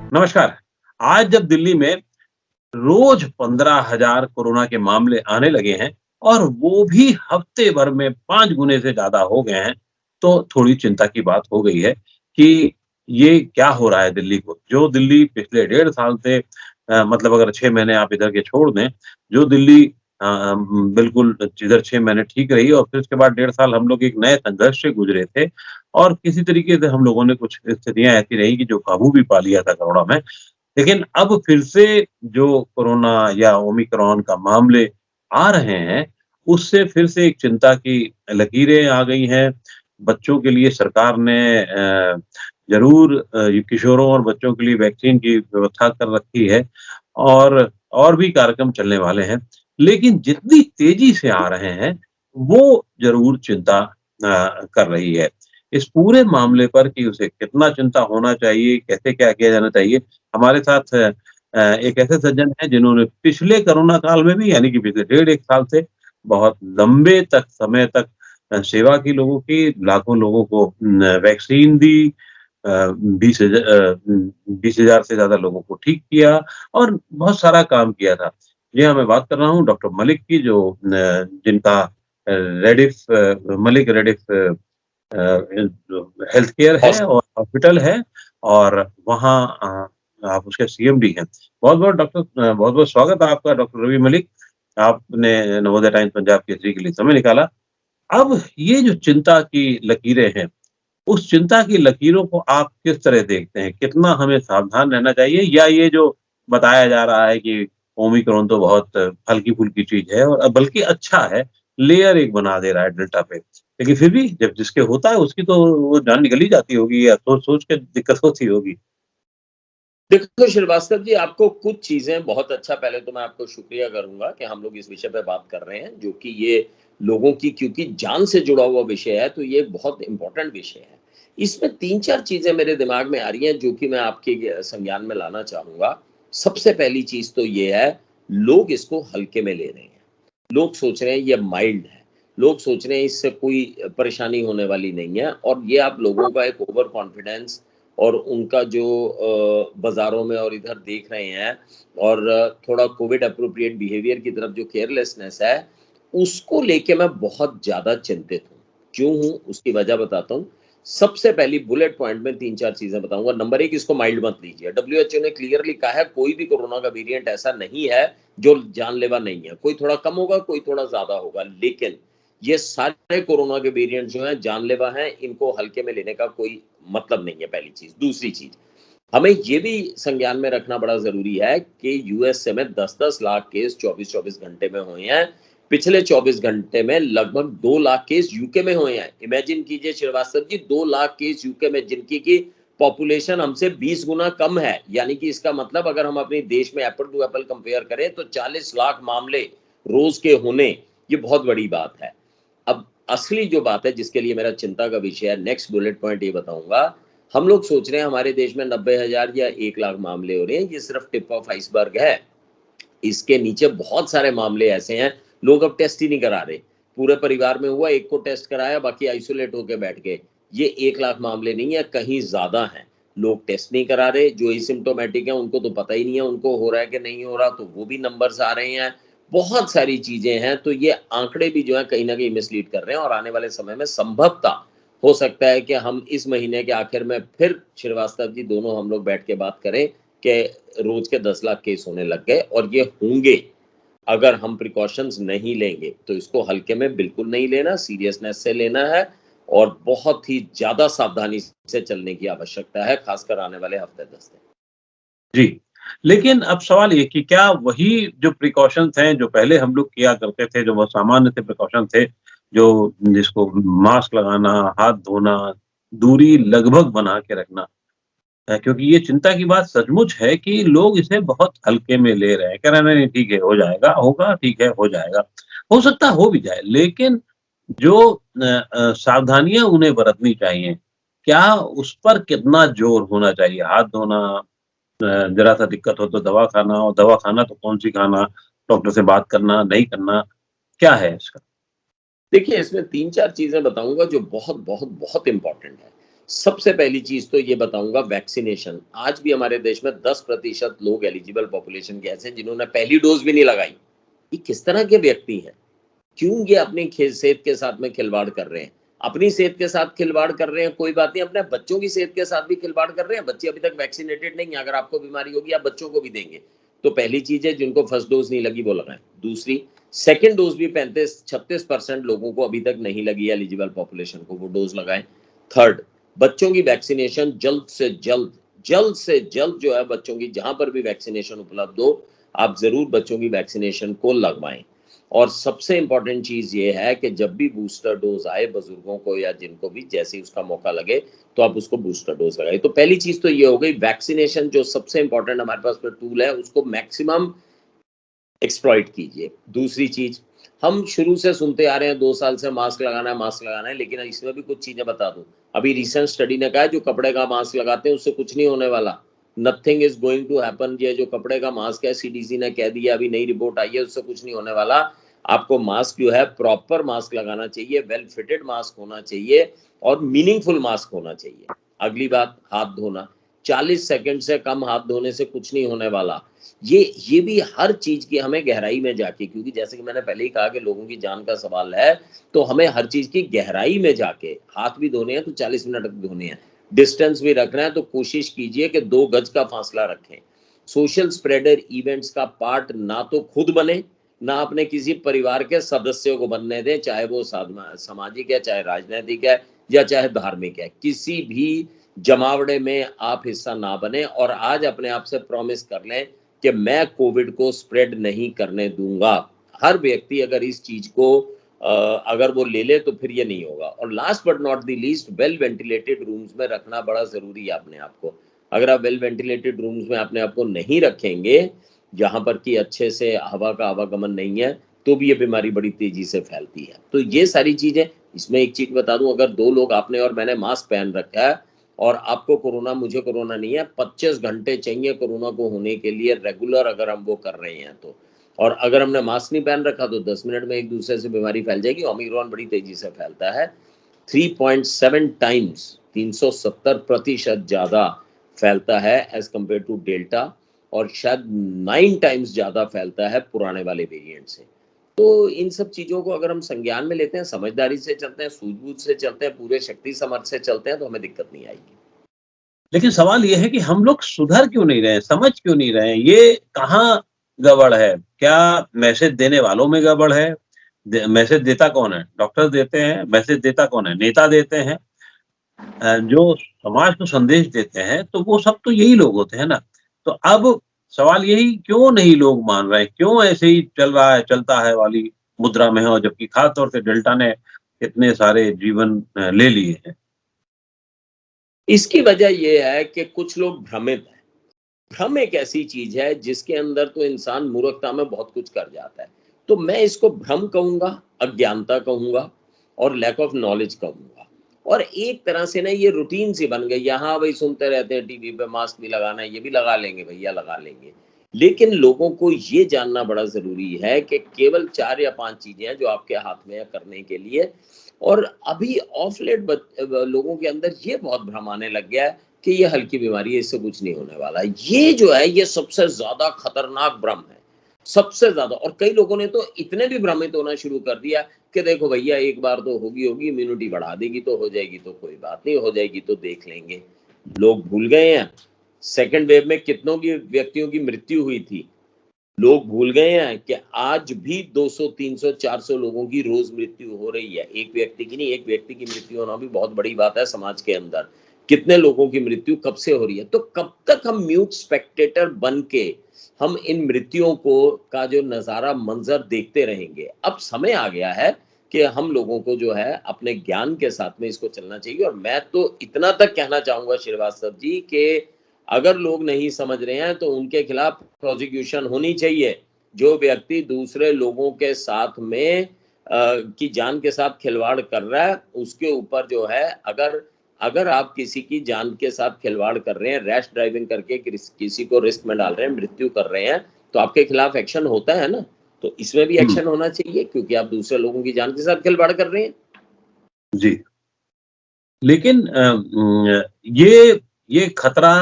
नमस्कार। आज जब दिल्ली में रोज 15,000 कोरोना के मामले आने लगे हैं और वो भी हफ्ते भर में 5 गुने से ज़्यादा हो गए हैं, तो थोड़ी चिंता की बात हो गई है कि ये क्या हो रहा है दिल्ली को? जो दिल्ली पिछले डेढ़ साल से मतलब अगर 6 महीने आप इधर के छोड़ दें, जो दिल्ली बिल्कुल इधर 6 महीने ठीक रही और फिर उसके बाद डेढ़ साल हम लोग एक नए संघर्ष से गुज़रे थे और किसी तरीके से हम लोगों ने कुछ स्थितियाँ ऐसी रहीं कि जो काबू भी पा लिया था कोरोना में। लेकिन अब फिर से जो कोरोना या ओमिक्रॉन का मामले आ रहे हैं, उससे फिर से एक चिंता की लकीरें आ गई हैं। बच्चों के लिए सरकार ने ज़रूर ये किशोरों और बच्चों के लिए वैक्सीन की व्यवस्था कर रखी है और भी कार्यक्रम चलने वाले हैं। लेकिन जितनी तेज़ी से आ रहे हैं, वो ज़रूर चिंता कर रही है। इस पूरे मामले पर कि उसे कितना चिंता होना चाहिए, कैसे क्या किया जाना चाहिए, हमारे साथ एक ऐसे सज्जन हैं जिन्होंने पिछले कोरोना काल में भी यानी कि पिछले डेढ़ 1 साल से बहुत लंबे तक समय तक सेवा की लोगों की, लाखों लोगों को वैक्सीन दी 20,000 से ज़्यादा लोगों को ठीक किया और बहुत सारा काम किया था। जी हाँ, मैं बात कर रहा हूँ डॉक्टर मलिक की जो जिनका रेडिफ मलिक रेडिफ हेल्थ केयर है और हॉस्पिटल है और वहाँ आप उसके सीएमडी हैं। बहुत-बहुत बहुत-बहुत स्वागत है आपका डॉक्टर रवि मलिक। आपने नवोदय टाइम्स पंजाब केसरी के लिए समय निकाला। अब ये जो चिंता की लकीरें हैं, उस चिंता की लकीरों को आप किस तरह देखते हैं? कितना हमें सावधान रहना चाहिए या ये जो बताया जा रहा है कि ओमिक्रॉन तो बहुत हल्की-फुल्की चीज़ है और बल्कि अच्छा है, लेयर एक बना दे रहा है डेल्टा पे। लेकिन फिर भी जब जिसके होता है उसकी तो वो जान निकल ही जाती होगी या सोच-सोच के दिक्कत होती होगी। देखो श्रीवास्तव जी, आपको कुछ चीज़ें बहुत अच्छा, पहले तो मैं आपको शुक्रिया करूँगा कि हम लोग इस विषय पे बात कर रहे हैं, जो कि ये लोगों की, क्योंकि जान से जुड़ा हुआ विषय है, तो ये एक बहुत इम्पोर्टेंट विषय है। इसमें 3-4 चीज़ें मेरे दिमाग में आ रही हैं, जो कि मैं आपके संज्ञान में लाना चाहूँगा। सबसे पहली चीज़ तो ये है, लोग इसको हल्के में ले रहे हैं। लोग सोच रहे हैं ये माइल्ड है। लोग सोच रहे हैं इससे कोई परेशानी होने वाली नहीं है, और ये आप लोगों का एक ओवर कॉन्फिडेंस और उनका जो बाज़ारों में और इधर देख रहे हैं, और थोड़ा कोविड एप्रोप्रिएट बिहेवियर की तरफ जो केयरलेसनेस है, उसको लेके मैं बहुत ज़्यादा चिंतित हूँ। क्यों हूँ? उसकी वजह बताता हूँ। सबसे पहली बुलेट पॉइंट में 3-4 चीज़ें बताऊँगा। नंबर 1, इसको माइल्ड मत लीजिए। डब्ल्यूएचओ ने क्लियरली कहा है, कोई भी कोरोना का वेरिएंट ऐसा नहीं है जो जानलेवा नहीं है। कोई थोड़ा कम होगा, कोई थोड़ा ज़्यादा होगा, लेकिन ये सारे कोरोना के वेरिएंट जो हैं जानलेवा हैं, इनको हल्के में लेने का कोई मतलब नहीं है, पहली चीज़। दूसरी चीज़, हमें ये भी संज्ञान में रखना बड़ा ज़रूरी है कि यूएसए में 10-10 लाख केस 24-24 घंटे में हुए हैं। पिछले 24 घंटे में लगभग 2 लाख केस यूके में हुए हैं। इमेजिन कीजिए श्रीवास्तव जी, 2 लाख केस यूके में, जिनकी की पॉपुलेशन हमसे 20 गुना कम है। यानी कि इसका मतलब अगर हम अपने देश में एपल टू एपल कंपेयर करें तो 40 लाख मामले रोज़ के होने, ये बहुत बड़ी बात है। अब असली जो बात है जिसके लिए मेरा चिंता का विषय है, नेक्स्ट बुलेट पॉइंट ये बताऊंगा। हम लोग सोच रहे हैं हमारे देश में 90,000 या 1 लाख मामले हो रहे हैं, ये सिर्फ टिप ऑफ आइसबर्ग है। इसके नीचे बहुत सारे मामले ऐसे हैं, लोग अब टेस्ट ही नहीं करा रहे। पूरे परिवार में हुआ, एक को टेस्ट कराया, बाकी आइसोलेट होकर बैठ गए। ये 1 लाख मामले नहीं है, कहीं ज्यादा है। लोग टेस्ट नहीं करा रहे, जो एसिम्प्टोमेटिक है उनको तो पता ही नहीं है उनको हो रहा है कि नहीं हो रहा, तो वो भी नंबर्स आ रहे हैं। बहुत सारी चीजें हैं, तो ये आंकड़े भी जो है कहीं ना कहीं मिसलीड कर रहे हैं, और आने वाले समय में संभवतः हो सकता है कि हम इस महीने के आखिर में फिर श्रीवास्तव जी दोनों हम लोग बैठ के बात करें कि रोज के 10 लाख केस होने लग गए, और ये होंगे अगर हम प्रिकॉशंस नहीं लेंगे। तो इसको हल्के में बिल्कुल नहीं लेना, सीरियसनेस से लेना है, और बहुत ही ज्यादा सावधानी से चलने की आवश्यकता है, खासकर आने वाले हफ्ते 10 दिन। जी, लेकिन अब सवाल ये कि क्या वही जो प्रिकॉशंस हैं, जो पहले हम लोग किया करते थे, जो बहुत सामान्य से प्रिकॉशन थे, जो जिसको मास्क लगाना, हाथ धोना, दूरी लगभग बना के रखना क्योंकि ये चिंता की बात सचमुच है कि लोग इसे बहुत हल्के में ले रहे हैं। कह रहे हैं नहीं ठीक है, हो जाएगा, होगा, ठीक है, हो जाएगा। हो सकता है हो भी जाए, लेकिन जो सावधानियाँ उन्हें बरतनी चाहिए, क्या उस पर कितना ज़ोर होना चाहिए? हाथ धोना ज़रा-सा दिक्कत हो तो दवा खाना और दवा खाना तो कौन-सी खाना, डॉक्टर से बात करना, नहीं करना, क्या है इसका? देखिए, इसमें 3-4 चीज़ें बताऊँगा जो बहुत, बहुत, बहुत इम्पोर्टेंट है। सबसे पहली चीज तो ये बताऊंगा, वैक्सीनेशन। आज भी हमारे देश में 10% लोग एलिजिबल पॉपुलेशन के ऐसे हैं जिन्होंने पहली डोज भी नहीं लगाई। ये किस तरह के व्यक्ति हैं? क्यों ये अपनी सेहत के साथ में खिलवाड़ कर रहे हैं? अपनी सेहत के साथ खिलवाड़ कर रहे हैं कोई बात नहीं, अपने बच्चों की सेहत के साथ भी खिलवाड़ कर रहे हैं। बच्चे अभी तक वैक्सीनेटेड नहीं है, अगर आपको बीमारी होगी आप बच्चों को भी देंगे। तो पहली चीज है, जिनको फर्स्ट डोज नहीं लगी वो लगाएं। दूसरी, सेकेंड डोज भी 35-36% लोगों को अभी तक नहीं लगी है, एलिजिबल पॉपुलेशन को, वो डोज लगाएं। थर्ड, बच्चों की वैक्सीनेशन जल्द से जल्द जो है, बच्चों की जहां पर भी वैक्सीनेशन उपलब्ध हो, आप जरूर बच्चों की वैक्सीनेशन को लगवाएं। और सबसे इंपॉर्टेंट चीज ये है कि जब भी बूस्टर डोज आए बुजुर्गों को या जिनको भी जैसे ही उसका मौका लगे, तो आप उसको बूस्टर डोज लगाए। तो पहली चीज तो ये हो गई, वैक्सीनेशन जो सबसे इंपॉर्टेंट हमारे पास में टूल है, उसको मैक्सिमम एक्सप्लॉइट कीजिए। दूसरी चीज, हम शुरू से सुनते आ रहे हैं 2 साल से मास्क लगाना है, मास्क लगाना है, लेकिन इसमें भी कुछ चीजें बता दूं। अभी रिसेंट स्टडी ने कहा है जो कपड़े का मास्क लगाते हैं उससे कुछ नहीं होने वाला, nothing is going to happen. ये जो कपड़े का मास्क है, सीडीसी ने कह दिया, अभी नई रिपोर्ट आई है, उससे कुछ नहीं होने वाला। आपको मास्क जो है प्रॉपर मास्क लगाना चाहिए, वेल फिटेड मास्क होना चाहिए और मीनिंगफुल मास्क होना चाहिए। अगली बात, हाथ धोना। 40 सेकंड से कम हाथ धोने से कुछ नहीं होने वाला। ये भी हर चीज की हमें गहराई में जाके, क्योंकि जैसे कि मैंने पहले ही कहा कि लोगों की जान का सवाल है, तो हमें हर चीज की गहराई में जाके हाथ भी धोने हैं तो 40 मिनट तक धोने हैं। डिस्टेंस भी रखना है तो कोशिश कीजिए कि 2 गज का फासला रखें। सोशल स्प्रेडर इवेंट्स का पार्ट ना तो खुद बने, ना अपने किसी परिवार के सदस्यों को बनने दें, चाहे वो सामाजिक है, चाहे राजनीतिक है, या चाहे धार्मिक है। किसी भी जमावड़े में आप हिस्सा ना बने और आज अपने आप से प्रॉमिस कर लें कि मैं कोविड को स्प्रेड नहीं करने दूंगा। हर व्यक्ति अगर इस चीज को अगर वो ले ले तो फिर ये नहीं होगा। और last but not the least, well ventilated rooms में रखना बड़ा जरूरी है अपने आप को। अगर आप वेल वेंटिलेटेड रूम्स में अपने आप को नहीं रखेंगे, जहां पर कि अच्छे से हवा का आवागमन नहीं है, तो भी ये बीमारी बड़ी तेजी से फैलती है। तो ये सारी चीजें, इसमें एक चीज बता दूं, अगर 2 लोग, आपने और मैंने मास्क पहन रखा है और आपको कोरोना, मुझे कोरोना नहीं है, 25 घंटे चाहिए कोरोना को होने के लिए रेगुलर, अगर हम वो कर रहे हैं तो। और अगर हमने मास्क नहीं पहन रखा तो 10 मिनट में एक दूसरे से बीमारी फैल जाएगी। ओमिक्रॉन बड़ी तेजी से फैलता है, 3.7 टाइम्स, 370% ज्यादा फैलता है एज कंपेयर टू डेल्टा, और शायद 9 टाइम्स ज्यादा फैलता है पुराने वाले वेरिएंट से। तो इन सब चीजों को अगर हम संज्ञान में लेते हैं, समझदारी से चलते हैं, सूझबूझ से चलते हैं, पूरे शक्ति समर्थ से चलते हैं, तो हमें दिक्कत नहीं आएगी। लेकिन सवाल ये है कि हम लोग सुधर क्यों नहीं रहे हैं, समझ क्यों नहीं रहे हैं? ये कहाँ गड़बड़ है? क्या मैसेज देने वालों में गड़बड़ है? मैसेज देता कौन है? डॉक्टर देते हैं, मैसेज देता कौन है? नेता देते हैं। जो समाज को संदेश देते हैं, तो वो सब तो यही लोग होते हैं ना। तो अब सवाल यही, क्यों नहीं लोग मान रहे हैं? क्यों ऐसे ही चल रहा है, चलता है वाली मुद्रा में है, और जबकि खास तौर से डेल्टा ने इतने सारे जीवन ले लिए हैं। इसकी वजह यह है कि कुछ लोग भ्रमित हैं। भ्रम एक ऐसी चीज है जिसके अंदर तो इंसान मूर्खता में बहुत कुछ कर जाता है। तो मैं इसको भ्रम कहूंगा, अज्ञानता कहूंगा और लैक ऑफ नॉलेज कहूंगा। और एक तरह से ना ये रूटीन सी बन गई, यहाँ भाई सुनते रहते हैं टीवी पे मास्क भी लगाना है, ये भी लगा लेंगे भैया, लगा लेंगे। लेकिन लोगों को ये जानना बड़ा जरूरी है कि केवल 4 या 5 चीजें हैं जो आपके हाथ में है करने के लिए। और अभी ऑफ लेट लोगों के अंदर ये बहुत भ्रम आने लग गया है कि ये हल्की बीमारी है, इससे कुछ नहीं होने वाला। ये जो है, ये सबसे ज्यादा खतरनाक भ्रम है, सबसे ज्यादा। और कई लोगों ने तो इतने भी भ्रमित होना शुरू कर दिया कि देखो भैया, एक बार तो होगी इम्यूनिटी बढ़ा देगी तो हो जाएगी, तो कोई बात नहीं, हो जाएगी तो देख लेंगे। लोग भूल गए हैं सेकेंड वेव में कितनों की व्यक्तियों की मृत्यु हुई थी। लोग भूल गए हैं कि आज भी 200, 300, 400 लोगों की रोज मृत्यु हो रही है। एक व्यक्ति की नहीं, एक व्यक्ति की मृत्यु होना भी बहुत बड़ी बात है समाज के अंदर। कितने लोगों की मृत्यु कब से हो रही है? तो कब तक हम म्यूट स्पेक्टेटर बन के हम इन मृत्युओं को का जो नजारा, मंजर देखते रहेंगे? अब समय आ गया है कि हम लोगों को जो है अपने ज्ञान के साथ में इसको चलना चाहिए। और मैं तो इतना तक कहना चाहूंगा श्रीवास्तव जी कि अगर लोग नहीं समझ रहे हैं तो उनके खिलाफ प्रोसिक्यूशन होनी चाहिए। जो व्यक्ति दूसरे लोगों के साथ में की जान के साथ खिलवाड़ कर रहा है, उसके ऊपर जो है, अगर अगर आप किसी की जान के साथ खिलवाड़ कर रहे हैं, रैश ड्राइविंग करके किसी को रिस्क में डाल रहे हैं, मृत्यु कर रहे हैं, तो आपके खिलाफ एक्शन होता है ना। तो इसमें भी एक्शन होना चाहिए, क्योंकि आप दूसरे लोगों की जान के साथ खिलवाड़ कर रहे हैं। जी। लेकिन ये खतरा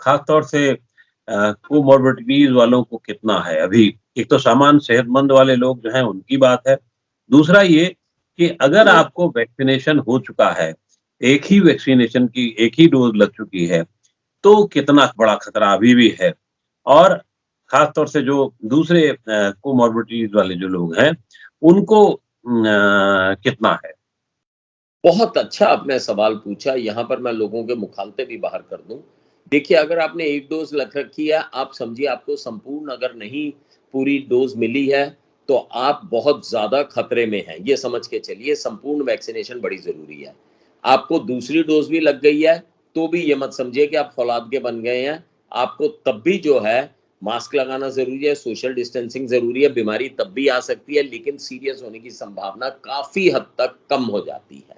ख़ास तौर से कोमॉर्बिडिटीज़ वालों को कितना है अभी? एक तो सामान्य सेहतमंद वाले लोग जो हैं उनकी बात है। दूसरा ये कि अगर आपको वैक्सीनेशन हो चुका है, एक ही वैक्सीनेशन की एक ही डोज़ लग चुकी है, तो कितना बड़ा खतरा अभी भी है। और ख़ास तौर से जो दूसरे कोमॉर्बिडिटीज़ वाले जो लोग हैं, उनको कितना है? बहुत अच्छा आपने सवाल पूछा, यहाँ पर मैं लोगों के मुखालते भी बाहर कर दूँ। देखिए, अगर आपने 1 डोज़ लग रखी है, आप समझिए आपको संपूर्ण अगर नहीं पूरी डोज़ मिली है, तो आप बहुत ज़्यादा खतरे में हैं, ये समझ के चलिए संपूर्ण वैक्सीनेशन बड़ी ज़रूरी है। आपको दूसरी डोज़ भी लग गई है, तो भी ये मत समझिए कि आप फौलाद के बन गए हैं, आपको तब भी जो है मास्क लगाना ज़रूरी है, सोशल डिस्टेंसिंग ज़रूरी है, बीमारी तब भी आ सकती है, लेकिन सीरियस होने की संभावना काफ़ी हद तक कम हो जाती है।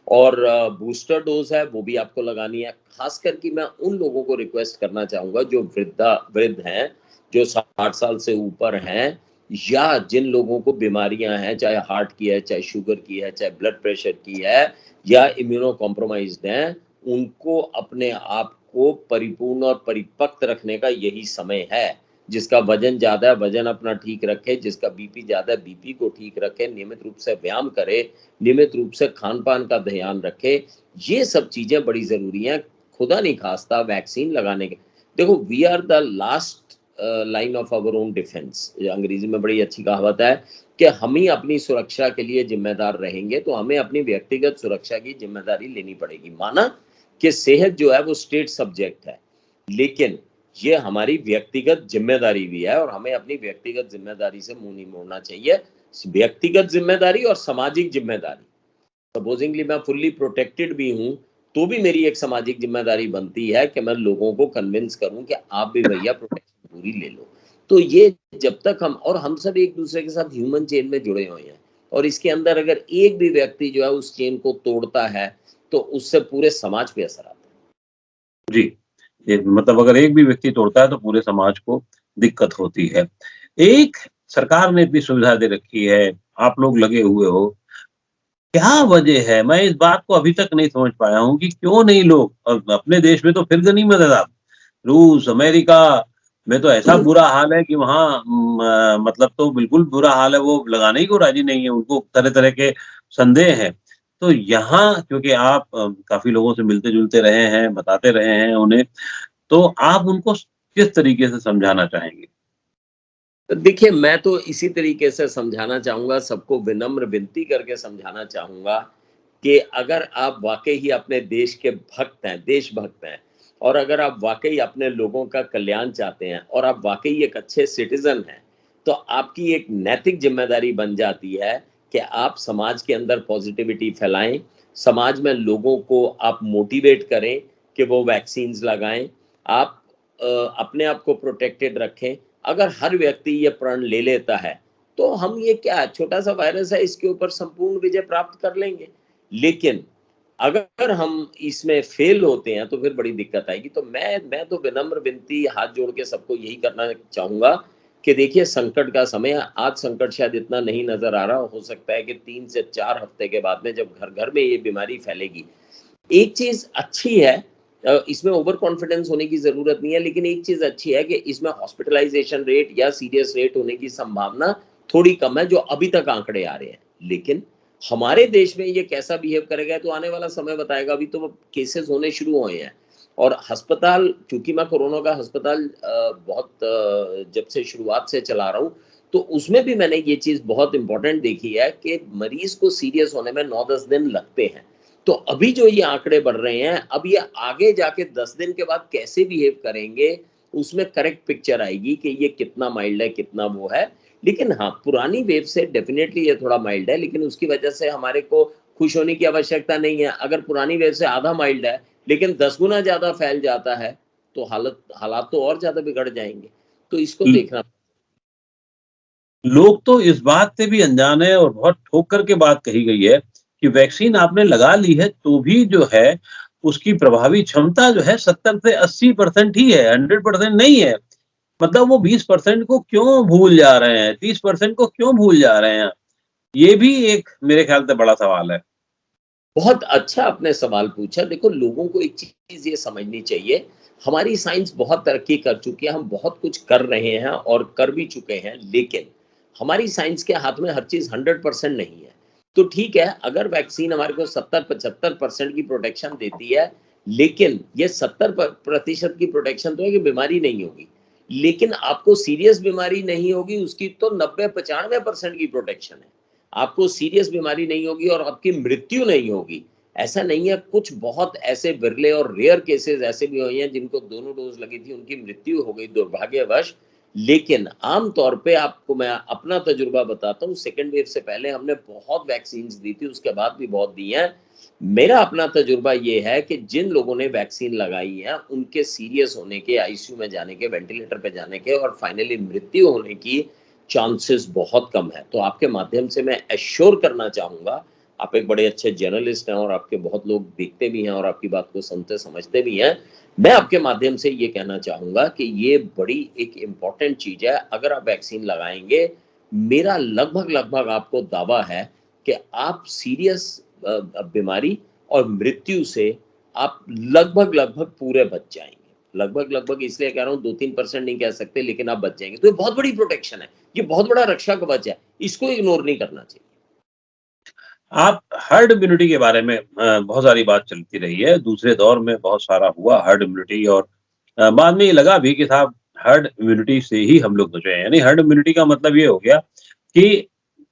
और बूस्टर डोज़ है वो भी आपको लगानी है। ख़ासकर कि मैं उन लोगों को रिक्वेस्ट करना चाहूँगा जो वृद्ध हैं, जो 60 साल से ऊपर हैं या जिन लोगों को बीमारियाँ हैं, चाहे हार्ट की है, चाहे शुगर की है, चाहे ब्लड प्रेशर की है या इम्यूनो कॉम्प्रोमाइज़्ड हैं, उनको अपने आप को परिपूर्ण और परिपक्व रखने का यही समय है। जिसका वज़न ज़्यादा है, वज़न अपना ठीक रखे, जिसका बीपी ज़्यादा है, बीपी को ठीक रखे, नियमित रूप से व्यायाम करे, नियमित रूप से खान-पान का ध्यान रखे, ये सब चीज़ें बड़ी ज़रूरी हैं। खुदा नहीं ख़ास्ता वैक्सीन लगाने के देखो we are the last line of our own defence अंग्रेज़ी में बड़ी अच्छी कहावत है कि हम ही अपनी सुरक्षा के लिए ज़िम्मेदार रहेंगे, तो हमें अपनी व्यक्तिगत सुरक्षा की ज़िम्मेदारी लेनी पड़ेगी। माना कि सेहत जो है वो स्टेट सब्जेक्ट है, लेकिन ये हमारी व्यक्तिगत ज़िम्मेदारी भी है और हमें अपनी व्यक्तिगत ज़िम्मेदारी से मुँह नहीं मोड़ना चाहिए। व्यक्तिगत ज़िम्मेदारी और सामाजिक ज़िम्मेदारी। सपोजिंगली मैं फुल्ली प्रोटेक्टेड भी हूँ, तो भी मेरी एक सामाजिक ज़िम्मेदारी बनती है कि मैं लोगों को कन्विंस करूँ कि आप भी भैया प्रोटेक्शन पूरी ले लो। तो ये जब तक हम सब एक-दूसरे के साथ ह्यूमन चेन में जुड़े हुए हैं और इसके अंदर अगर एक भी व्यक्ति जो है उस चेन को तोड़ता है, तो उससे पूरे समाज पे असर आता है। जी, ये मतलब अगर एक भी व्यक्ति तोड़ता है तो पूरे समाज को दिक्कत होती है। एक सरकार ने इतनी सुविधा दे रखी है, आप लोग लगे हुए हो, क्या वजह है? मैं इस बात को अभी तक नहीं समझ पाया हूँ कि क्यों नहीं लोग अपने देश में तो फिर गनीमत है साहब, रूस, अमेरिका में तो ऐसा बुरा हाल है कि वहाँ मतलब तो बिल्कुल बुरा हाल है, वो लगाने ही को राज़ी नहीं है, उनको तरह-तरह के संदेह हैं। तो यहाँ क्योंकि आप काफ़ी लोगों से मिलते-जुलते रहे हैं, बताते रहे हैं उन्हें, तो आप उनको किस तरीके से समझाना चाहेंगे? देखिए, मैं तो इसी तरीके से समझाना चाहूँगा, सबको विनम्र विनती करके समझाना चाहूँगा कि अगर आप वाक़ई ही अपने देश के भक्त हैं, देशभक्त हैं और अगर आप वाक़ई अपने लोगों का कल्याण चाहते हैं और आप वाक़ई एक अच्छे सिटिज़न हैं, तो आपकी एक नैतिक ज़िम्मेदारी बन जाती है कि आप समाज के अंदर पॉज़िटिविटी फैलाएँ, समाज में लोगों को आप मोटिवेट करें कि वो वैक्सीन्स लगाएँ। आप अपने आप को प्रोटेक्टेड रखें। अगर हर व्यक्ति ये प्रण ले लेता है, तो हम ये क्या छोटा-सा वायरस है, इसके ऊपर संपूर्ण विजय प्राप्त कर लेंगे। लेकिन अगर हम इसमें फेल होते हैं, तो फिर बड़ी दिक्कत आएगी। तो मैं तो विनम्र विनती हाथ जोड़ के सबको यही करना चाहूँगा कि देखिए संकट का समय है, आज संकट शायद इतना नहीं नज़र आ रहा, हो सकता है कि 3 से 4 हफ्ते के बाद में जब घर-घर में ये बीमारी फैलेगी, एक चीज़ अच्छी है इसमें ओवर कॉन्फिडेंस होने की ज़रूरत नहीं है, लेकिन एक चीज़ अच्छी है कि इसमें हॉस्पिटलाइज़ेशन रेट या सीरियस रेट होने की संभावना थोड़ी कम है, जो अभी तक आंकड़े आ रहे हैं। लेकिन हमारे देश में ये कैसा बिहेव करेगा, तो आने वाला समय बताएगा। अभी तो केसेज़ होने शुरू हुए हैं और अस्पताल चूँकि मैं कोरोना का अस्पताल बहुत जब से शुरुआत से चला रहा हूँ, तो उसमें भी मैंने ये चीज़ बहुत इम्पोर्टेंट देखी है कि मरीज़ को सीरियस होने में 9-10 दिन लगते हैं। तो अभी जो ये आंकड़े बढ़ रहे हैं, अब ये आगे जाके 10 दिन के बाद कैसे बिहेव करेंगे, उसमें करेक्ट पिक्चर आएगी कि ये कितना माइल्ड है, कितना वो है। लेकिन हाँ, पुरानी वेव से डेफ़िनेटली ये थोड़ा माइल्ड है, लेकिन उसकी वजह से हमारे को खुश होने की आवश्यकता नहीं है। अगर पुरानी वेव से आधा माइल्ड है, लेकिन 10 गुना ज़्यादा फैल जाता है, तो हालात तो और ज़्यादा बिगड़ जाएँगे। तो इसको ल देखना लोग तो इस बात से भी अनजान हैं और बहुत ठोक कर के बात कही गई है कि वैक्सीन आपने लगा ली है, तो भी जो है, उसकी प्रभावी क्षमता जो है 70 से 80% ही है, 100% नहीं है। मतलब वो 20% को क्यों भूल जा रहे हैं, 30% को क्यों भूल जा रहे हैं? ये भी एक मेरे ख्याल से बड़ा सवाल है। बहुत अच्छा आपने सवाल पूछा। देखो, लोगों को एक चीज़ ये समझनी चाहिए, हमारी साइंस बहुत तरक्की कर चुकी है, हम बहुत कुछ कर रहे हैं और कर भी चुके हैं, लेकिन हमारी साइंस के हाथ में हर चीज़ 100% नहीं है। तो ठीक है, अगर वैक्सीन हमारे को 70-75% की प्रोटेक्शन देती है, लेकिन ये 70 प प्रतिशत की प्रोटेक्शन तो है कि बीमारी नहीं होगी। लेकिन आपको सीरियस बीमारी नहीं होगी, उसकी तो 90-95% की प्रोटेक्शन है। आपको सीरियस बीमारी नहीं होगी और आपकी मृत्यु नहीं होगी। ऐसा नहीं है, कुछ बहुत ऐसे विरले और रेयर केसेस ऐसे भी हुए हैं जिनको दोनों डोज लगी थी, उनकी मृत्यु हो गई दुर्भाग्यवश। लेकिन आम तौर पे आपको मैं अपना तजुर्बा बताता हूँ, सेकेंड वेव से पहले हमने बहुत वैक्सीन्स दी थी, उसके बाद भी बहुत दी हैं। मेरा अपना तजुर्बा ये है कि जिन लोगों ने वैक्सीन लगाई है, उनके सीरियस होने के, आईसीयू में जाने के, वेंटिलेटर पे जाने के और फाइनली मृत्यु होने की चांसेस बहुत कम है। तो आपके माध्यम से मैं एश्योर करना चाहूँगा, आप एक बड़े अच्छे जर्नलिस्ट हैं और आपके बहुत लोग देखते भी हैं और आपकी बात को सुनते समझते भी हैं। मैं आपके माध्यम से ये कहना चाहूँगा कि ये बड़ी एक इम्पोर्टेंट चीज़ है, अगर आप वैक्सीन लगाएँगे, मेरा लगभग-लगभग आपको दावा है कि आप सीरियस बीमारी और मृत्यु से आप लगभग-लगभग पूरे बच जाएँगे। लगभग-लगभग इसलिए कह रहा हूँ, 2-3% नहीं कह सकते, लेकिन आप बच जाएँगे। तो ये बहुत बड़ी प्रोटेक्शन है, ये बहुत बड़ा रक्षा कवच है, इसको इग्नोर नहीं करना चाहिए। आप हर्ड इम्यूनिटी के बारे में बहुत सारी बात चलती रही है, दूसरे दौर में बहुत सारा हुआ हर्ड इम्यूनिटी और बाद में ये लगा भी कि साहब हर्ड इम्यूनिटी से ही हम लोग बचे हैं। यानी हर्ड इम्यूनिटी का मतलब ये हो गया कि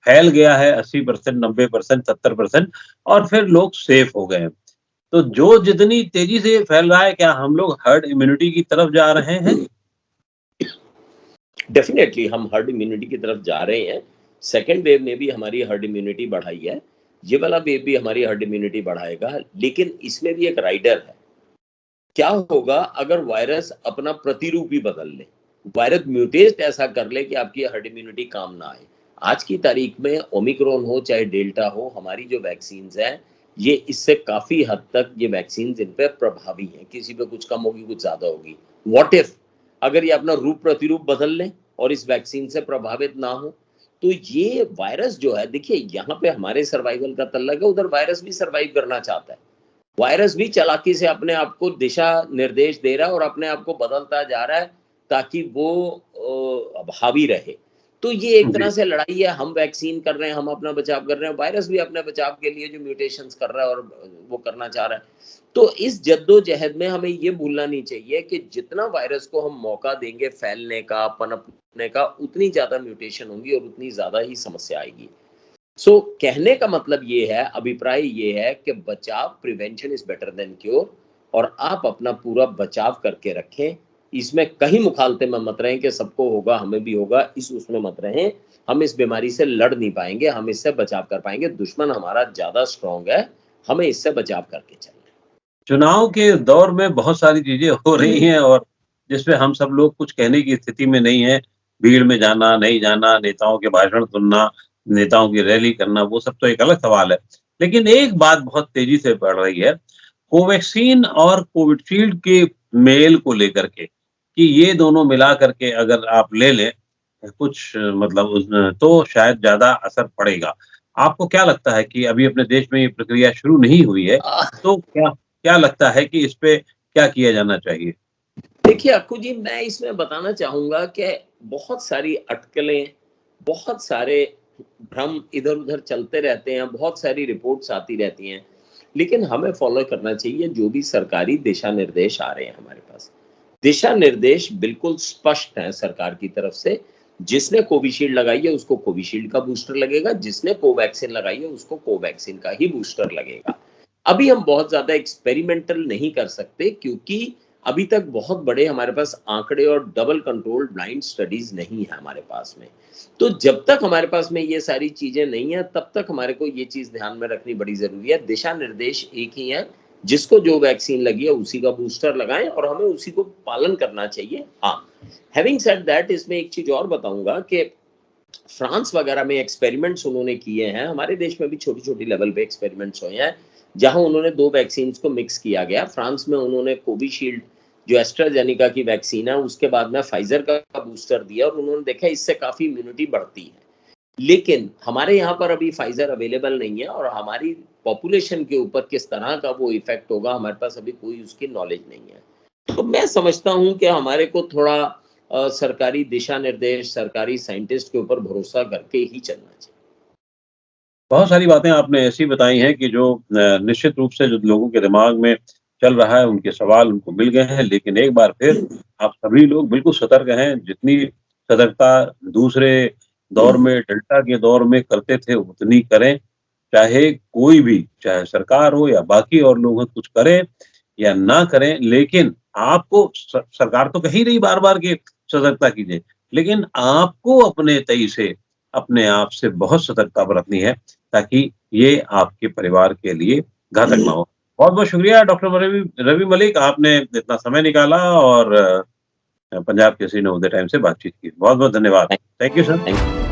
फैल गया है 80%, 90%, 70% और फिर लोग सेफ हो गए हैं। तो जो जितनी तेज़ी से फैल रहा है, क्या हम लोग हर्ड इम्यूनिटी की तरफ जा रहे हैं? डेफिनेटली हम हर्ड इम्यूनिटी की तरफ जा रहे हैं। सेकेंड वेव ने भी हमारी हर्ड इम्यूनिटी बढ़ाई है, ये वाला वेव भी हमारी हर्ड इम्यूनिटी बढ़ाएगा, लेकिन इसमें भी एक राइडर है। क्या होगा अगर वायरस अपना प्रतिरूप ही बदल ले, वायरस म्यूटेट ऐसा कर ले कि आपकी हर्ड इम्यूनिटी काम ना आए। आज की तारीख में ओमिक्रॉन हो चाहे डेल्टा हो, हमारी जो वैक्सीन है, ये इससे काफी हद तक ये वैक्सीन इन पे प्रभावी है, किसी पे कुछ कम होगी, कुछ ज्यादा होगी। व्हाट इफ अगर ये अपना रूप प्रतिरूप बदल ले और इस वैक्सीन से प्रभावित ना हो, तो ये वायरस जो है, देखिए यहाँ पे हमारे सर्वाइवल का तल्लक है, उधर वायरस भी सर्वाइव करना चाहता है। वायरस भी चालाकी से अपने आप को दिशा निर्देश दे रहा है और अपने आप को बदलता जा रहा है ताकि वो हावी रहे। तो ये एक तरह जी। से लड़ाई है, हम वैक्सीन कर रहे हैं, हम अपना बचाव कर रहे हैं, वायरस भी अपने बचाव के लिए जो म्यूटेशंस कर रहा है और वो करना चाह रहा है। तो इस जद्दोजहद में हमें ये भूलना नहीं चाहिए कि जितना वायरस को हम मौका देंगे फैलने का, पनपने का, उतनी ज्यादा म्यूटेशन होंगी और उतनी ज्यादा ही समस्या आएगी। सो कहने का मतलब ये है, अभिप्राय ये है कि बचाव, prevention is better than cure, और आप अपना पूरा बचाव करके रखें। इसमें कहीं मुखालते में मत रहें कि सबको होगा हमें भी होगा, इस उसमें मत रहें। हम इस बीमारी से लड़ नहीं पाएंगे, हम इससे बचाव कर पाएंगे, दुश्मन हमारा ज्यादा स्ट्रांग है, हमें इससे बचाव करके चलना चुनाव के दौर में बहुत सारी चीज़ें हो रही हैं और जिसमें हम सब लोग कुछ कहने की स्थिति में नहीं हैं। भीड़ में जाना, नहीं जाना, नेताओं के भाषण सुनना, नेताओं की रैली करना, वो सब तो एक अलग सवाल है। लेकिन एक बात बहुत तेज़ी से बढ़ रही है, कोवैक्सीन और कोविशील्ड के मेल को लेकर के, कि ये दोनों मिला कर के अगर आप ले लें, कुछ मतलब तो शायद ज़्यादा असर पड़ेगा। आपको क्या लगता है कि अभी अपने देश में ये प्रक्रिया शुरू नहीं हुई है, है। तो क्या क्या लगता है कि इस पे क्या किया जाना चाहिए? देखिए अक्कू जी, मैं इसमें बताना चाहूंगा कि बहुत सारी अटकलें, बहुत सारे भ्रम इधर उधर चलते रहते हैं, बहुत सारी रिपोर्ट्स आती रहती हैं, लेकिन हमें फॉलो करना चाहिए जो भी सरकारी दिशा निर्देश आ रहे हैं हमारे पास। दिशा निर्देश बिल्कुल स्पष्ट हैं सरकार की तरफ से। जिसने कोविशील्ड लगाई है उसको कोविशील्ड का बूस्टर लगेगा, जिसने कोवैक्सीन लगाई है उसको कोवैक्सीन का ही बूस्टर लगेगा। अभी हम बहुत ज्यादा एक्सपेरिमेंटल नहीं कर सकते, क्योंकि अभी तक बहुत बड़े हमारे पास आंकड़े और डबल कंट्रोल्ड ब्लाइंड स्टडीज नहीं है हमारे पास में। तो जब तक हमारे पास में ये सारी चीजें नहीं है, तब तक हमारे को ये चीज ध्यान में रखनी बड़ी जरूरी है। दिशा निर्देश एक ही है, जिसको जो वैक्सीन लगी है उसी का बूस्टर लगाएं और हमें उसी को पालन करना चाहिए। हाँ, हैविंग सेड दैट, इसमें एक चीज और बताऊंगा कि फ्रांस वगैरह में एक्सपेरिमेंट्स उन्होंने किए हैं, हमारे देश में भी छोटी छोटी लेवल पे एक्सपेरिमेंट्स हुए हैं, जहां उन्होंने दो वैक्सीन को मिक्स किया गया। फ्रांस में उन्होंने कोविशील्ड जो एस्ट्राजेनिका की वैक्सीन है, उसके बाद में फाइजर का बूस्टर दिया और उन्होंने देखा इससे काफी इम्यूनिटी बढ़ती है। लेकिन हमारे यहाँ पर अभी फाइज़र अवेलेबल नहीं है और हमारी पॉपुलेशन के ऊपर किस तरह का वो इफ़ेक्ट होगा, हमारे पास अभी कोई उसकी नॉलेज नहीं है। तो मैं समझता हूँ कि हमारे को थोड़ा सरकारी दिशा-निर्देश, सरकारी साइंटिस्ट के ऊपर भरोसा करके ही चलना चाहिए। बहुत सारी बातें आपने ऐसी बताई हैं कि जो निश्चित रूप से जो लोगों के दिमाग में चल रहा है, उनके सवाल उनको मिल गए हैं। लेकिन एक बार फिर आप सभी लोग बिल्कुल सतर्क हैं, जितनी सतर्कता दूसरे दौर में, डेल्टा के दौर में करते थे, उतनी करें। चाहे कोई भी, चाहे सरकार हो या बाकी और लोग हों, कुछ करें या ना करें, लेकिन आपको सरकार तो कह ही रही बार-बार कि सतर्कता कीजिए, लेकिन आपको अपने तई से, अपने आप से बहुत सतर्कता बरतनी है, ताकि ये आपके परिवार के लिए घातक ना हो। बहुत-बहुत शुक्रिया डॉक्टर रवि रवि मलिक, आपने इतना समय निकाला और पंजाब केसरी नवोदय टाइम से बातचीत की। बहुत-बहुत धन्यवाद। Thank you sir. थैंक